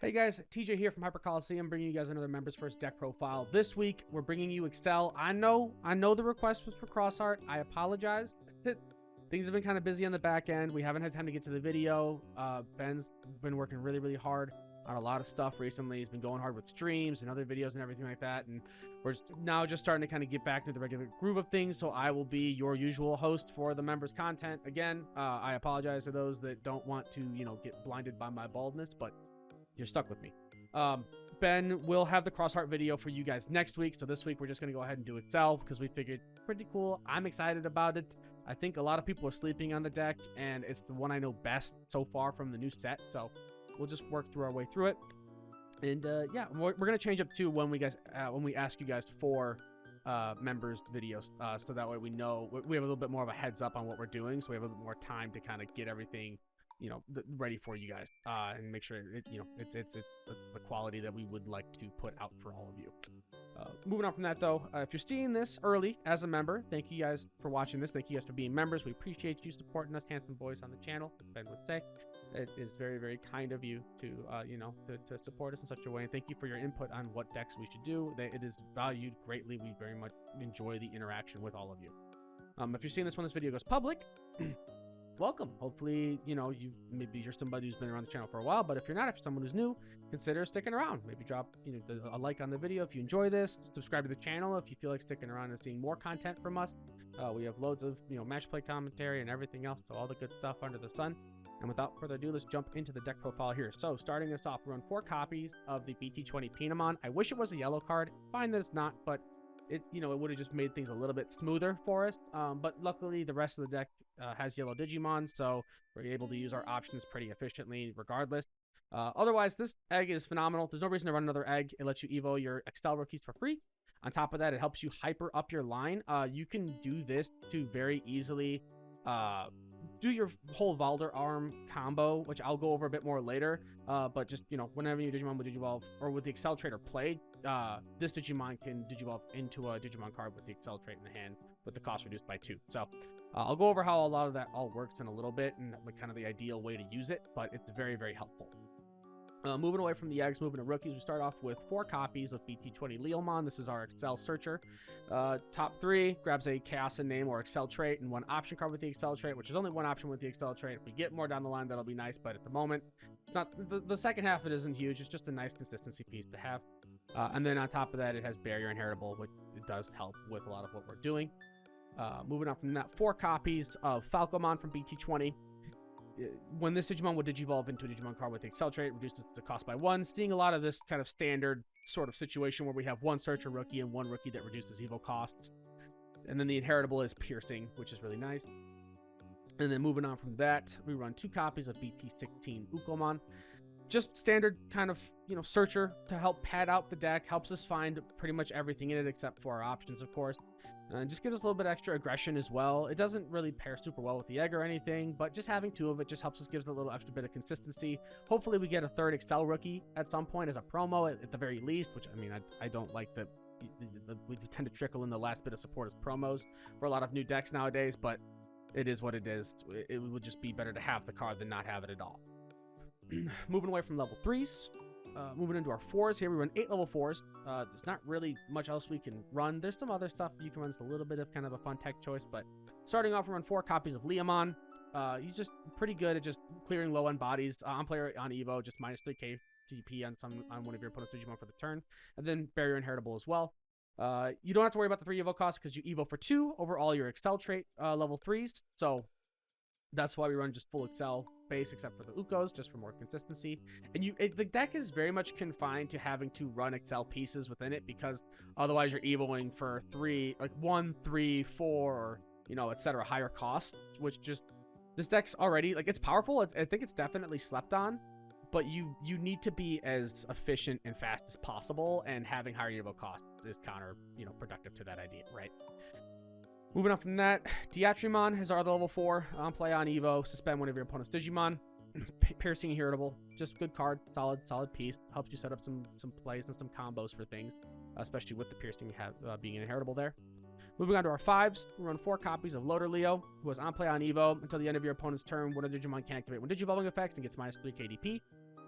Hey guys, TJ here from Hyper Coliseum, bringing you guys another Members First deck profile. This week, we're bringing you ACCEL. I know the request was for cross art. I apologize. Things have been kind of busy on the back end. We haven't had time to get to the video. Ben's been working really hard on a lot of stuff recently. He's been going hard with streams and other videos and everything like that. And we're now just starting to kind of get back to the regular groove of things. So I will be your usual host for the members content. Again, I apologize to those that don't want to, get blinded by my baldness, but you're stuck with me. Ben will have the cross art video for you guys next week. So this week we're just going to go ahead and do ACCEL because we figured pretty cool. I'm excited about it. I think a lot of people are sleeping on the deck, and it's the one I know best so far from the new set. So we'll just work through our way through it. And yeah, we're going to change up too when we ask you guys for members videos, so that way we know we have a little bit more of a heads up on what we're doing, so we have a little more time to kind of get everything ready for you guys, and make sure it's the quality that we would like to put out for all of you. Moving on from that though, if you're seeing this early as a member, thank you guys for watching this. Thank you guys for being members. We appreciate you supporting us handsome boys on the channel, as Ben would say. It is very kind of you to to support us in such a way, and thank you for your input on what decks we should do. It is valued greatly. We very much enjoy the interaction with all of you. If you're seeing this when this video goes public, welcome. Hopefully, maybe you're somebody who's been around the channel for a while, but if you're not, if you're someone who's new, consider sticking around. Maybe drop a like on the video if you enjoy this. Subscribe to the channel if you feel like sticking around and seeing more content from us. We have loads of match play commentary and everything else, so all the good stuff under the sun. And without further ado, let's jump into the deck profile here. So starting us off, we run 4 copies of the BT20 Pinamon. I wish it was a yellow card. Fine that it's not, but it would have just made things a little bit smoother for us. But luckily the rest of the deck has yellow Digimon, so we're able to use our options pretty efficiently regardless. Otherwise, this egg is phenomenal. There's no reason to run another egg. It lets you evo your ACCEL rookies for free. On top of that, it helps you hyper up your line. You can do this to very easily do your whole Valder arm combo, which I'll go over a bit more later. But just, whenever your Digimon with Digivolve or with the ACCEL trait are played, this Digimon can Digivolve into a Digimon card with the ACCEL trait in the hand with the cost reduced by 2. So I'll go over how a lot of that all works in a little bit and kind of the ideal way to use it, but it's very helpful. Moving away from the eggs, moving to rookies, we start off with 4 copies of BT20 Leomon. This is our ACCEL searcher. Top 3 grabs a Chaosmon name or ACCEL trait and 1 option card with the ACCEL trait, which is only 1 option with the ACCEL trait. If we get more down the line, that'll be nice, but at the moment, it's not. The second half of it isn't huge. It's just a nice consistency piece to have. And then on top of that, it has Barrier Inheritable, which it does help with a lot of what we're doing. Moving on from that, 4 copies of Falcomon from BT20. When this Digimon would Digivolve into a Digimon card with the ACCEL trait, reduces the cost by 1. Seeing a lot of this kind of standard sort of situation where we have 1 searcher rookie and 1 rookie that reduces evo costs. And then the inheritable is Piercing, which is really nice. And then moving on from that, we run 2 copies of BT16 Ukomon. Just standard kind of, searcher to help pad out the deck. Helps us find pretty much everything in it except for our options, of course. And just gives us a little bit extra aggression as well. It doesn't really pair super well with the egg or anything, but just having 2 of it just helps us, gives it a little extra bit of consistency. Hopefully we get a 3rd ACCEL rookie at some point as a promo at the very least, which, I don't like that we tend to trickle in the last bit of support as promos for a lot of new decks nowadays, but it is what it is. It would just be better to have the card than not have it at all. Moving away from level 3s. Moving into our 4s here, we run 8 level 4s. There's not really much else we can run. There's some other stuff that you can run. It's a little bit of kind of a fun tech choice, but starting off, we run 4 copies of Leomon. He's just pretty good at just clearing low end bodies. On player on Evo, just minus 3k TP on one of your opponent's Digimon for the turn, and then Barrier Inheritable as well. You don't have to worry about the 3 Evo costs because you Evo for 2 over all your ACCEL trait level 3s. So that's why we run just full ACCEL base, except for the Ukos, just for more consistency. And the deck is very much confined to having to run ACCEL pieces within it, because otherwise you're evoing for 3, like 1, 3, 4, or etc. higher costs. Which just, this deck's already it's powerful. I think it's definitely slept on, but you need to be as efficient and fast as possible, and having higher evo costs is counter productive to that idea, right? Moving on from that, Diatrimon is our level 4. On play on Evo, suspend one of your opponent's Digimon. Piercing Inheritable, just good card, solid piece. Helps you set up some plays and some combos for things, especially with the Piercing being inheritable there. Moving on to our 5s, we run 4 copies of Loader Leo, who is on play on Evo. Until the end of your opponent's turn, one of the Digimon can activate 1 Digivolving effects and gets minus 3 KDP.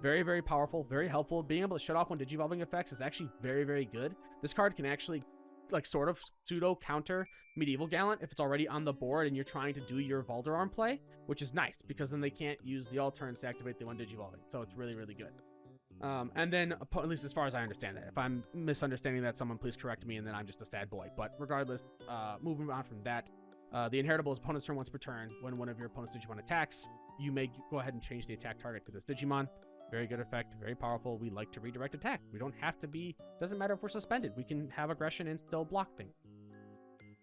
Very, very powerful, very helpful. Being able to shut off when digivolving effects is actually very, very good. This card can actually like sort of pseudo counter Medieval Gallant if it's already on the board and you're trying to do your Valderarm play, which is nice because then they can't use the all turns to activate the one digivolving. So it's really, really good. And then, at least as far as I understand it, if I'm misunderstanding that, someone please correct me, and then I'm just a sad boy. But regardless, moving on from that, the inheritable is opponent's turn once per turn. When one of your opponent's Digimon attacks, you may go ahead and change the attack target to this Digimon. Very good effect, very powerful. We like to redirect attack. We don't have to be, doesn't matter if we're suspended. We can have aggression and still block things.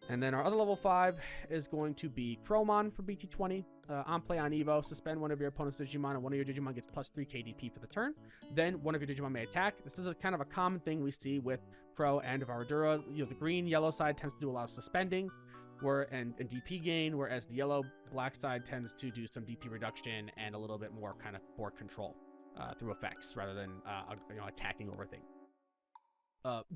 And then our other level 5 is going to be Chaosmon for BT20. On play on Evo, suspend one of your opponent's Digimon, and one of your Digimon gets plus 3 KDP for the turn. Then one of your Digimon may attack. This is a kind of a common thing we see with Crow and Varadura. You know, the green yellow side tends to do a lot of suspending and DP gain, whereas the yellow black side tends to do some DP reduction and a little bit more kind of board control through effects rather than attacking over things.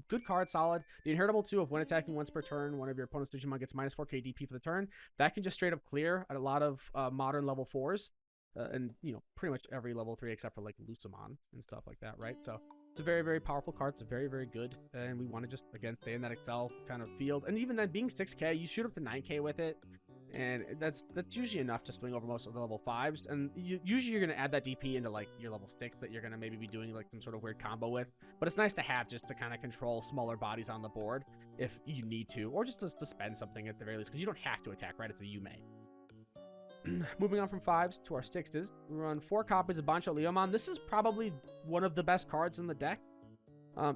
Good card, solid. The inheritable 2 of when attacking once per turn, one of your opponent's Digimon gets minus 4 KDP for the turn. That can just straight up clear at a lot of modern level 4s, and pretty much every level 3 except for like Lucamon and stuff like that, right? So it's a very, very powerful card. It's very, very good, and we want to just again stay in that ACCEL kind of field. And even then, being 6K, you shoot up to 9K with it. And that's usually enough to swing over most of the level 5s. And usually you're going to add that DP into like your level 6 that you're going to maybe be doing like some sort of weird combo with. But it's nice to have just to kind of control smaller bodies on the board if you need to. Or just to spend something at the very least. Because you don't have to attack, right? It's a you may. Moving on from 5s to our 6s. We run 4 copies of Bancho Leomon. This is probably one of the best cards in the deck.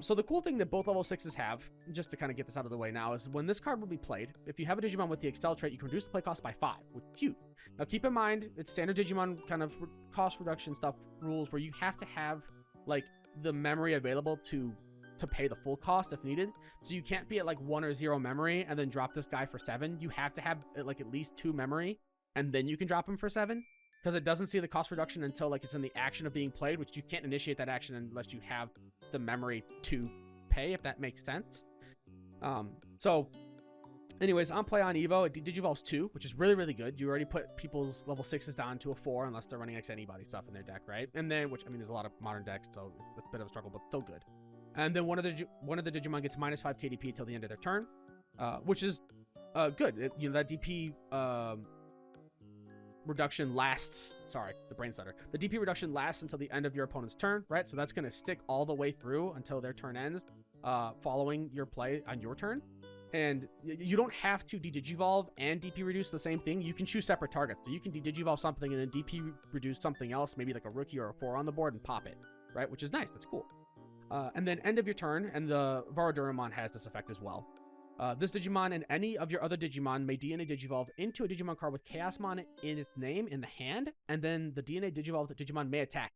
So the cool thing that both level 6s have, just to kind of get this out of the way now, is when this card will be played, if you have a Digimon with the ACCEL trait, you can reduce the play cost by 5, which is huge. Now keep in mind, it's standard Digimon kind of cost reduction stuff rules where you have to have like the memory available to pay the full cost if needed. So you can't be at like 1 or 0 memory and then drop this guy for 7. You have to have like at least 2 memory and then you can drop him for 7. Because it doesn't see the cost reduction until like it's in the action of being played, which you can't initiate that action unless you have the memory to pay, if that makes sense. So anyways, on play on Evo, it digivolves 2, which is really, really good. You already put people's level 6s down to a 4 unless they're running X anybody stuff in their deck, right? And then, which I mean, there's a lot of modern decks, so it's a bit of a struggle, but still good. And then one of the Digimon gets minus 5 KDP until the end of their turn, which is good. That DP reduction lasts, sorry, the brain stutter. The DP reduction lasts until the end of your opponent's turn, right? So that's going to stick all the way through until their turn ends, following your play on your turn. And you don't have to de-digivolve and DP reduce the same thing. You can choose separate targets. So you can de-digivolve something and then DP reduce something else, maybe like a rookie or a 4 on the board and pop it, right? Which is nice. That's cool. And then end of your turn, and the Varaduramon has this effect as well. This Digimon and any of your other Digimon may DNA Digivolve into a Digimon card with Chaosmon in its name in the hand, and then the DNA Digivolved Digimon may attack.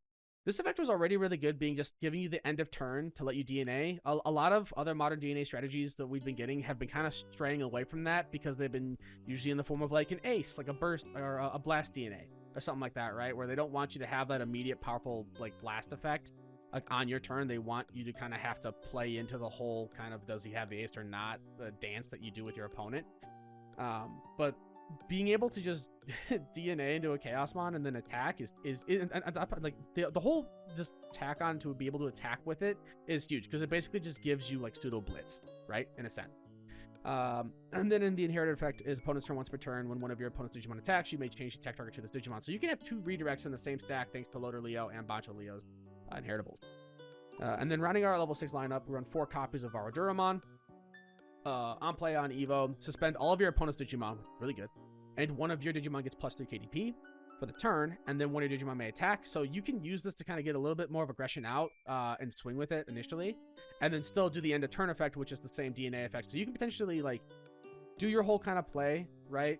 This effect was already really good, being just giving you the end of turn to let you DNA. A lot of other modern DNA strategies that we've been getting have been kind of straying away from that because they've been usually in the form of like an ace, like a burst or a blast DNA or something like that, right? Where they don't want you to have that immediate powerful like blast effect. Like on your turn, they want you to kind of have to play into the whole kind of does he have the ace or not the dance that you do with your opponent. But being able to just DNA into a Chaosmon and then attack is like the whole just tack on to be able to attack with it is huge because it basically just gives you like pseudo blitz, right? In a sense. And then in the inherited effect is opponent's turn once per turn. When one of your opponent's Digimon attacks, you may change the attack target to this Digimon. So you can have 2 redirects in the same stack thanks to Loader Leo and Bancho Leo's inheritables. And then rounding our level 6 lineup, we run 4 copies of Varaduramon. On play on Evo, suspend all of your opponent's Digimon, really good. And one of your Digimon gets plus 3 KDP for the turn, and then one of your Digimon may attack. So you can use this to kind of get a little bit more of aggression out and swing with it initially, and then still do the end of turn effect, which is the same DNA effect. So you can potentially like do your whole kind of play, right?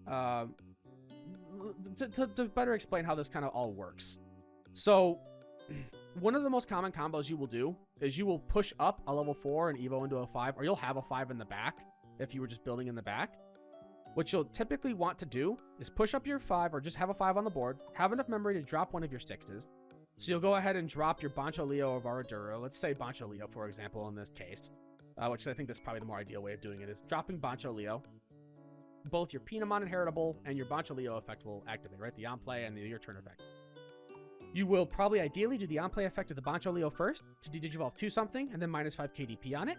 To better explain how this kind of all works. So one of the most common combos you will do is you will push up a level 4 and Evo into a 5, or you'll have a 5 in the back if you were just building in the back. What you'll typically want to do is push up your 5 or just have a 5 on the board, have enough memory to drop one of your 6s. So you'll go ahead and drop your Bancho Leo or Varadura. Let's say Bancho Leo, for example, in this case, which I think is probably the more ideal way of doing it, is dropping Bancho Leo. Both your Pinamon inheritable and your Bancho Leo effect will activate, right? The on play and your turn effect. You will probably ideally do the on-play effect of the Bancho Leo first to de-digivolve 2 something and then minus 5 KDP on it.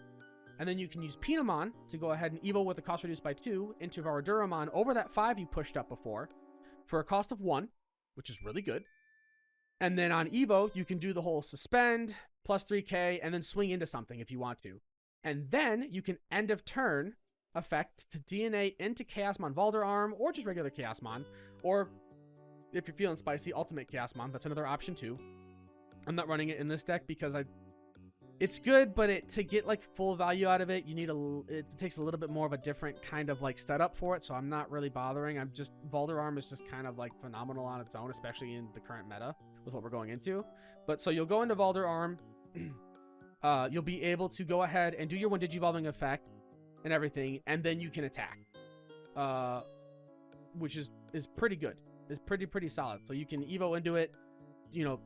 And then you can use Pinamon to go ahead and evo with the cost reduced by 2 into Varaduramon over that 5 you pushed up before for a cost of 1, which is really good. And then on evo, you can do the whole suspend plus 3k and then swing into something if you want to. And then you can end of turn effect to DNA into Chaosmon Valderarm or just regular Chaosmon, or if you're feeling spicy, Ultimate Chaosmon. That's another option too. I'm not running it in this deck because it's good, but to get like full value out of it, you need it takes a little bit more of a different kind of like setup for it. So I'm not really bothering. Valderarm is just kind of like phenomenal on its own, especially in the current meta with what we're going into. But so you'll go into Valderarm, you'll be able to go ahead and do your one digivolving effect and everything, and then you can attack, which is pretty good. It's pretty solid. So you can evo into it, you know,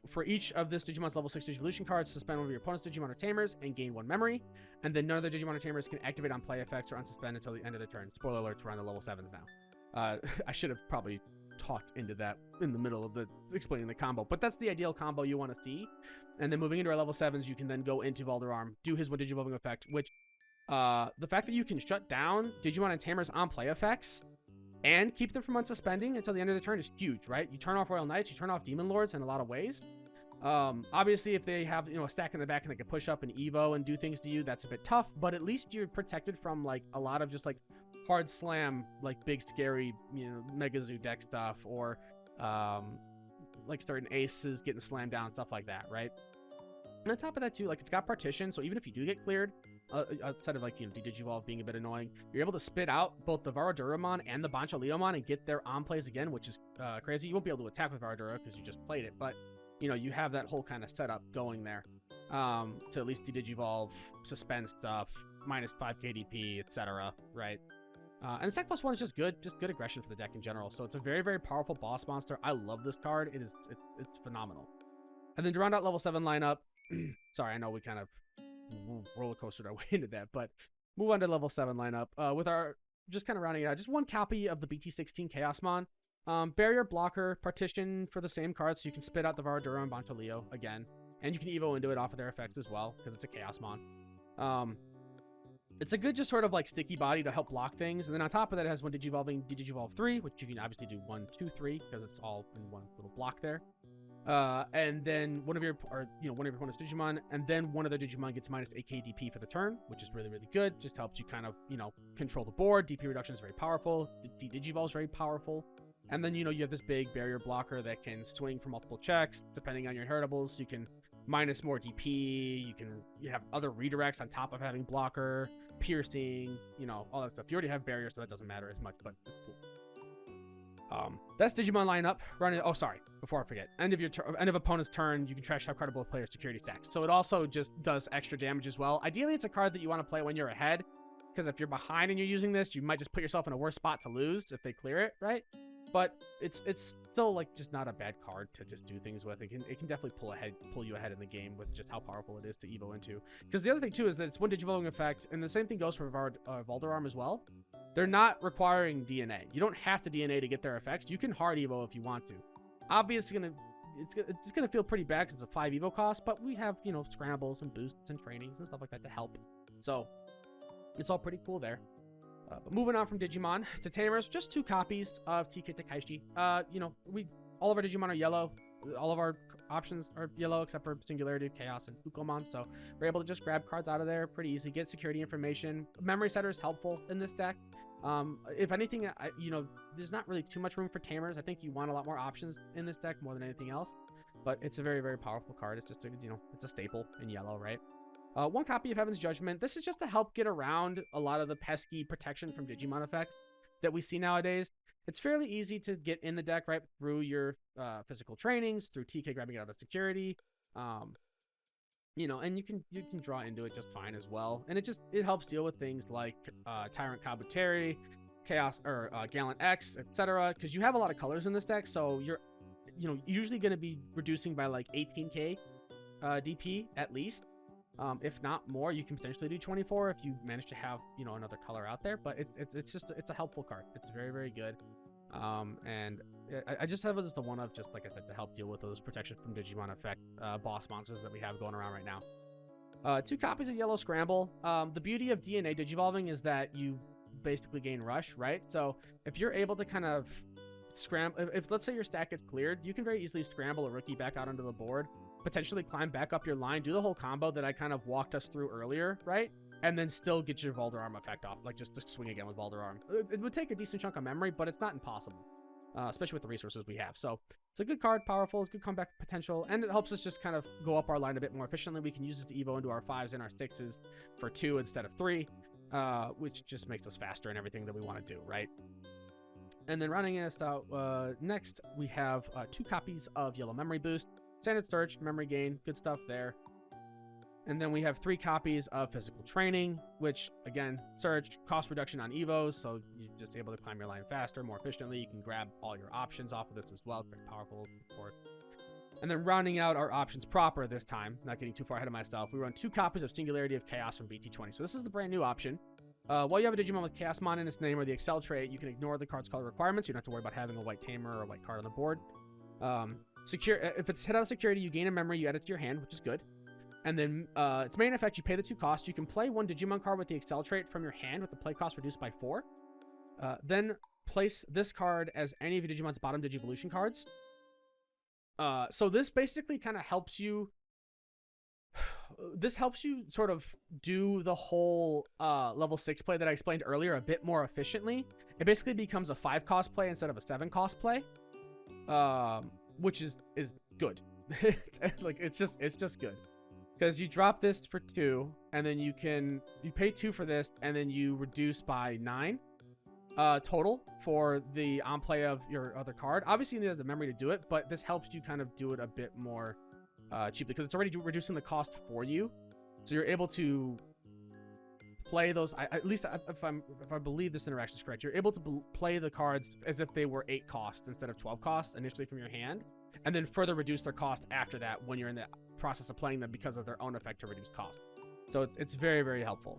for each of this Digimon's level 6 Digivolution cards, suspend one of your opponent's Digimon or Tamers and gain 1 memory. And then none of the Digimon or Tamers can activate on play effects or unsuspend until the end of the turn. Spoiler alert, we're on the level 7s now. I should have probably talked into that in the middle of explaining the combo, but that's the ideal combo you want to see. And then moving into our level 7s, you can then go into Valderarm, do his one Digivolving effect, which the fact that you can shut down Digimon and Tamers on play effects and keep them from unsuspending until the end of the turn is huge, right? You turn off Royal Knights, you turn off Demon Lords in a lot of ways. Obviously, if they have, you know, a stack in the back and they can push up and evo and do things to you, that's a bit tough, but at least you're protected from like a lot of just like hard slam, like big scary, you know, Mega Zoo deck stuff, or like certain aces getting slammed down, stuff like that, right? And on top of that too, like it's got partition, so even if you do get cleared, outside of like, you know, de-digivolve being a bit annoying, you're able to spit out both the Varaduramon and the Bancho Leomon and get their on plays again, which is crazy. You won't be able to attack with Varadura because you just played it, but you know, you have that whole kind of setup going there to at least de-digivolve, suspend stuff, minus 5 KDP, etc., right? And Sec +1 is just good aggression for the deck in general. So it's a very, very powerful boss monster. I love this card. It's phenomenal. And then to round out level 7 lineup, sorry, I know we kind of roller coastered our way into that, but move on to level 7 lineup with our, just kind of rounding it out, just one copy of the BT16 Chaosmon. Barrier, blocker, partition for the same card, so you can spit out the Varadura and Bancho Leo again, and you can evo into it off of their effects as well because it's a Chaosmon. It's a good just sort of like sticky body to help block things, and then on top of that it has one Digivolve 3, which you can obviously do 1, 2, 3 because it's all in one little block there. And then one of your opponent's Digimon, and then one of their Digimon gets minus 8 KDP for the turn, which is really, really good. Just helps you kind of, you know, control the board. DP reduction is very powerful. De-Digivolve is very powerful. And then, you know, you have this big barrier blocker that can swing for multiple checks, depending on your inheritables. You can minus more DP. You have other redirects on top of having blocker, piercing, you know, all that stuff. You already have barrier, so that doesn't matter as much, but it's cool. That's Digimon lineup. Running. Oh, sorry. Before I forget, end of opponent's turn, you can trash top card of both players' security stacks. So it also just does extra damage as well. Ideally, it's a card that you want to play when you're ahead, because if you're behind and you're using this, you might just put yourself in a worse spot to lose if they clear it, right? But it's still like just not a bad card to just do things with. It can definitely pull you ahead in the game with just how powerful it is to evo into. Because the other thing too is that it's one Digivolving effect, and the same thing goes for Valderarm as well. They're not requiring DNA. You don't have to DNA to get their effects. You can hard evo if you want to. Obviously, it's gonna feel pretty bad because it's a 5 evo cost, but we have, you know, scrambles and boosts and trainings and stuff like that to help. So it's all pretty cool there. But moving on from Digimon to Tamers, just 2 copies of TK Takaishi. You know, all of our Digimon are yellow. All of our options are yellow except for Singularity, Chaos, and Ukomon. So we're able to just grab cards out of there pretty easy, get security information. Memory Setter is helpful in this deck. If anything, you know, there's not really too much room for Tamers. I think you want a lot more options in this deck more than anything else. But it's a very, very powerful card. It's just, you know, it's a staple in yellow, right? 1 copy of Heaven's Judgment. This is just to help get around a lot of the pesky protection from Digimon effect that we see nowadays. It's fairly easy to get in the deck, right, through your physical trainings, through TK grabbing it out of security. You know, and you can draw into it just fine as well. And it helps deal with things like Tyrant Kabuteri, Chaos, or Gallant X, etc. Because you have a lot of colors in this deck, so you're, you know, usually going to be reducing by like 18k DP at least. If not more, you can potentially do 24 if you manage to have, you know, another color out there. But it's a helpful card. It's very, very good. And I just have just the one of, just like I said, to help deal with those protection from Digimon effect boss monsters that we have going around right now. 2 copies of Yellow Scramble. The beauty of DNA Digivolving is that you basically gain Rush, right? So if you're able to kind of scramble, if let's say your stack gets cleared, you can very easily scramble a rookie back out onto the board, potentially climb back up your line, do the whole combo that I kind of walked us through earlier, right? And then still get your Valderarm effect off, like just to swing again with Valderarm. It would take a decent chunk of memory, but it's not impossible, especially with the resources we have. So it's a good card, powerful, it's good comeback potential, and it helps us just kind of go up our line a bit more efficiently. We can use it to evo into our 5s and our 6s for 2 instead of 3, which just makes us faster in everything that we want to do, right? And then rounding us out, next we have 2 copies of Yellow Memory Boost, Standard Search, Memory Gain, good stuff there. And then we have 3 copies of Physical Training, which, again, search, cost reduction on evos, so you're just able to climb your line faster, more efficiently. You can grab all your options off of this as well. Very powerful, of course. And then rounding out our options proper this time, not getting too far ahead of myself, we run 2 copies of Singularity of Chaos from BT20. So this is the brand new option. While you have a Digimon with Chaosmon in its name or the ACCEL trait, you can ignore the card's color requirements. You don't have to worry about having a white Tamer or a white card on the board. If it's hit out of security, you gain a memory, you add it to your hand, which is good. And then its main effect, you pay the 2 costs. You can play 1 Digimon card with the ACCEL trait from your hand with the play cost reduced by 4. Then place this card as any of your Digimon's bottom Digivolution cards. So this basically kind of helps you. This helps you sort of do the whole level 6 play that I explained earlier a bit more efficiently. It basically becomes a 5 cost play instead of a 7 cost play, which is good. it's just good. Because you drop this for 2, and then you pay 2 for this, and then you reduce by 9 total for the on play of your other card. Obviously, you need the memory to do it, but this helps you kind of do it a bit more cheaply because it's already reducing the cost for you. So you're able to play those. At least if I believe this interaction is correct, you're able to play the cards as if they were 8 cost instead of 12 cost initially from your hand, and then further reduce their cost after that when you're in the process of playing them because of their own effect to reduce cost. So it's very, very helpful.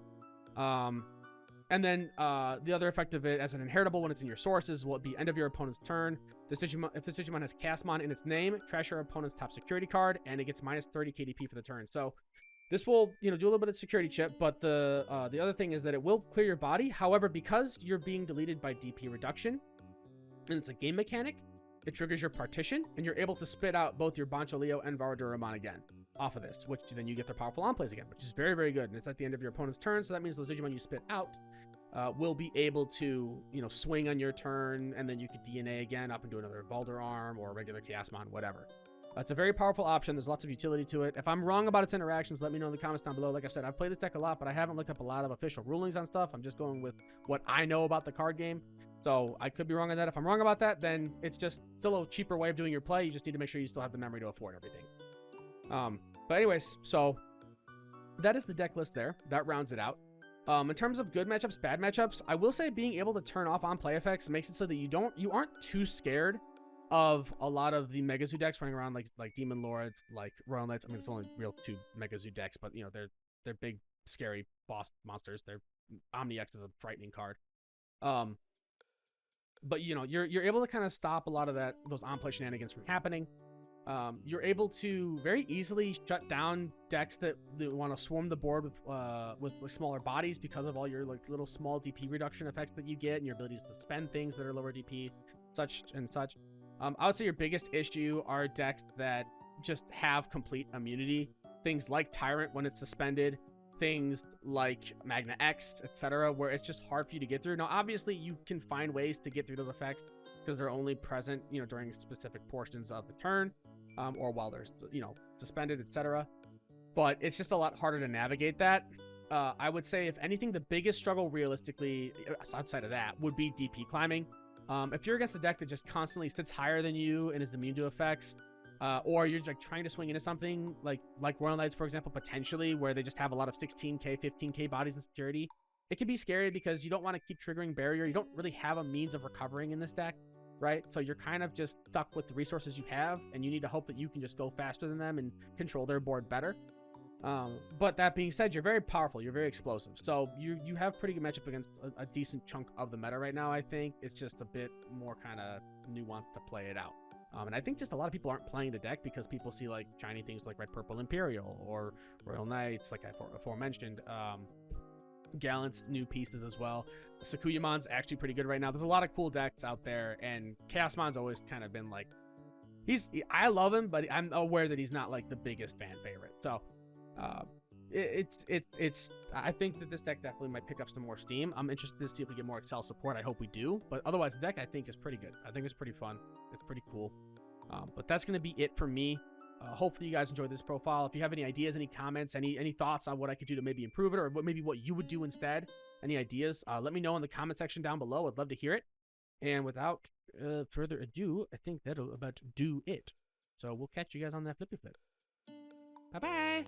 And then the other effect of it as an inheritable when it's in your sources will be end of your opponent's turn. If this Digimon has Chaosmon in its name, trash your opponent's top security card, and it gets minus 30 KDP for the turn. So this will, do a little bit of security chip, but the other thing is that it will clear your body. However, because you're being deleted by DP reduction, and it's a game mechanic, it triggers your partition, and you're able to spit out both your Bancho Leo and Varaduramon again off of this, which then you get their powerful on plays again, which is very, very good. And it's at the end of your opponent's turn, so that means those Digimon you spit out will be able to, swing on your turn, and then you could DNA again up into another Valderarm or a regular Chaosmon, whatever. It's a very powerful option. There's lots of utility to it. If I'm wrong about its interactions, let me know in the comments down below. Like I said, I've played this deck a lot, but I haven't looked up a lot of official rulings on stuff. I'm just going with what I know about the card game. So I could be wrong on that. If I'm wrong about that, then it's just still a cheaper way of doing your play. You just need to make sure you still have the memory to afford everything. But anyways, so that is the deck list there. That rounds it out. In terms of good matchups, bad matchups, I will say being able to turn off on play effects makes it so that you aren't too scared of a lot of the Mega Zoo decks running around like Demon Lords, like Royal Knights. I mean, it's only real 2 Mega Zoo decks, but they're big, scary boss monsters. Omni-X is a frightening card. But you're able to kind of stop a lot of those on-play shenanigans from happening. You're able to very easily shut down decks that want to swarm the board with smaller bodies because of all your little small DP reduction effects that you get and your abilities to spend things that are lower DP, such and such. I would say your biggest issue are decks that just have complete immunity. Things like Tyrant when it's suspended, things like Magna X, etc., where it's just hard for you to get through. Now, obviously, you can find ways to get through those effects because they're only present, during specific portions of the turn, or while they're, suspended, etc. But it's just a lot harder to navigate that. I would say, if anything, the biggest struggle realistically, outside of that, would be DP climbing. If you're against a deck that just constantly sits higher than you and is immune to effects, or you're trying to swing into something like Royal Knights, for example, potentially, where they just have a lot of 16k, 15k bodies in security, it can be scary because you don't want to keep triggering barrier. You don't really have a means of recovering in this deck, right? So you're kind of just stuck with the resources you have, and you need to hope that you can just go faster than them and control their board better. But that being said, you're very powerful. You're very explosive. So you have pretty good matchup against a decent chunk of the meta right now, I think. It's just a bit more kind of nuanced to play it out. And I think just a lot of people aren't playing the deck because people see like shiny things like Red Purple Imperial or Royal Knights, like I aforementioned. Gallant's new pieces as well. Sakuyamon's actually pretty good right now. There's a lot of cool decks out there, and Chaosmon's always kind of been like, I love him, but I'm aware that he's not like the biggest fan favorite. So I think that this deck definitely might pick up some more steam. I'm interested to see if we get more ACCEL support. I hope we do, but otherwise the deck I think is pretty good. I think it's pretty fun. It's pretty cool. But that's gonna be it for me. Hopefully you guys enjoyed this profile. If you have any ideas, any comments, any thoughts on what I could do to maybe improve it, or maybe what you would do instead, any ideas, let me know in the comment section down below. I'd love to hear it. And without further ado, I think that'll about do it. So we'll catch you guys on that flippy flip. Bye-bye.